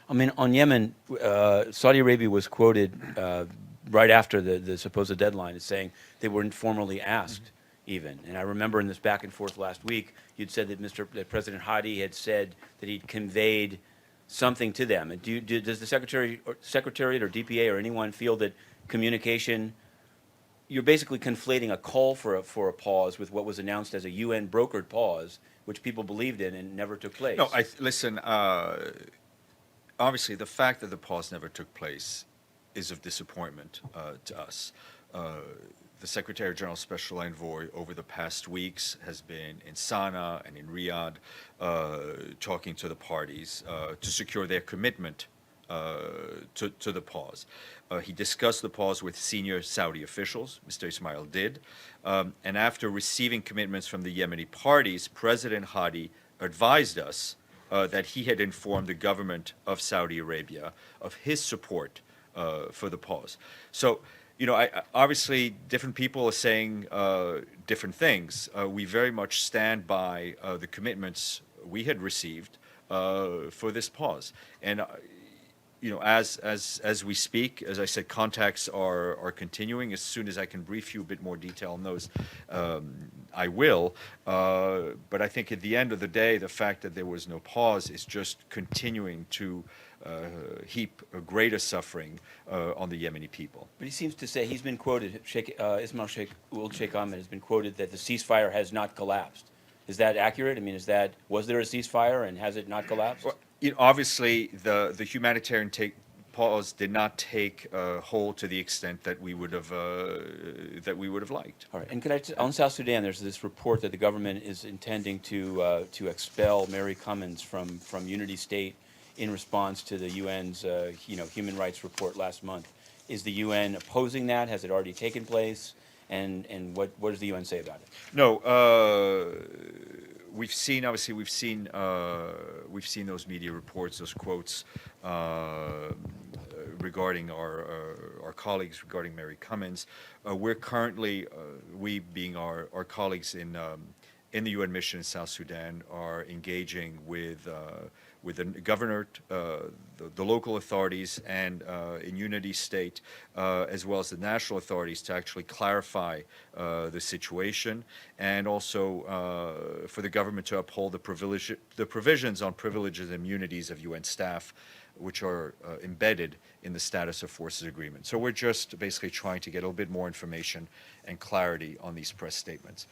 I mean, on Yemen, Saudi Arabia was quoted right after the supposed deadline as saying they weren't formally asked even. And I remember in this back and forth last week, you'd said that President Hadi had said that he'd conveyed something to them. And does the Secretariat or DPA or anyone feel that communication, you're basically conflating a call for a pause with what was announced as a UN brokered pause, which people believed in and never took place? No, listen. Obviously, the fact that the pause never took place is of disappointment to us. The Secretary General Special Envoy over the past weeks has been in Sana'a and in Riyadh talking to the parties to secure their commitment to the pause. He discussed the pause with senior Saudi officials, Mr. Ismail did, and after receiving commitments from the Yemeni parties, President Hadi advised us that he had informed the government of Saudi Arabia of his support for the pause. So, obviously, different people are saying different things. We very much stand by the commitments we had received for this pause. And as we speak, as I said, contacts are continuing. As soon as I can brief you a bit more detail on those, I will. But I think at the end of the day, the fact that there was no pause is just continuing to heap a greater suffering on the Yemeni people. But he seems to say, he's been quoted, Ismail Ould Cheikh Ahmed has been quoted that the ceasefire has not collapsed. Is that accurate? I mean, was there a ceasefire and has it not collapsed? Well, obviously, the humanitarian pause did not take hold to the extent that we would have liked. All right. And on South Sudan, there's this report that the government is intending to expel Mary Cummins from Unity State in response to the UN's human rights report last month. Is the UN opposing that? Has it already taken place? And what does the UN say about it? No, we've seen those media reports, those quotes regarding our colleagues regarding Mary Cummins. We're currently, we being our colleagues in the UN mission in South Sudan, are engaging with the governor, the local authorities, and in Unity State, as well as the national authorities, to actually clarify the situation, and also for the government to uphold the provisions on privileges and immunities of UN staff, which are embedded in the status of forces agreement. So we're just basically trying to get a little bit more information and clarity on these press statements.